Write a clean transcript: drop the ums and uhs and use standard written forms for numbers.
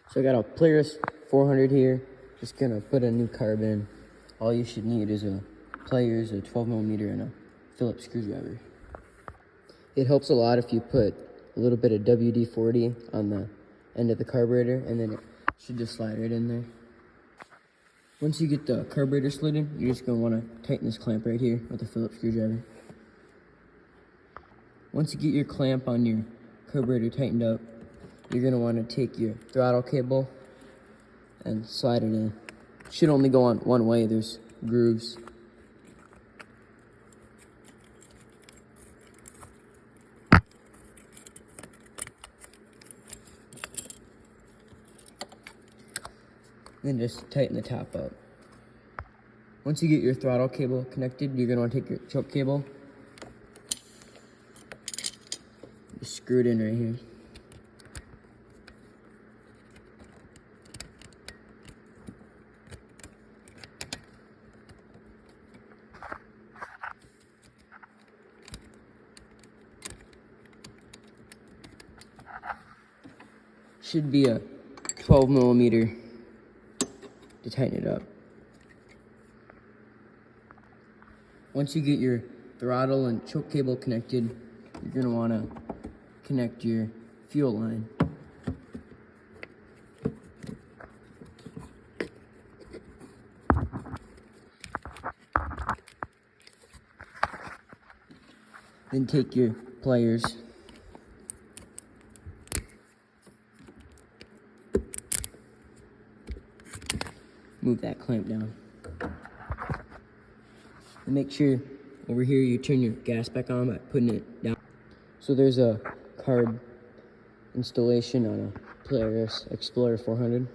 So I got a Polaris 400 here. Just gonna put a new carb in. All you should need is a pliers, a 12mm, and a Phillips screwdriver. It helps a lot if you put a little bit of WD-40 on the end of the carburetor, and then it should just slide right in there. Once you get the carburetor slid in, you're just gonna wanna tighten this clamp right here with a Phillips screwdriver. Once you get your clamp on your carburetor tightened up, you're gonna wanna take your throttle cable and slide it in. It should only go on one way, there's grooves. Then just tighten the top up. Once you get your throttle cable connected, you're gonna wanna take your choke cable, just screw it in right here. Should be a 12mm to tighten it up. Once you get your throttle and choke cable connected, you're gonna wanna connect your fuel line. Then take your pliers, move that clamp down. And make sure over here you turn your gas back on by putting it down. So there's a carb installation on a Polaris Xploder 400.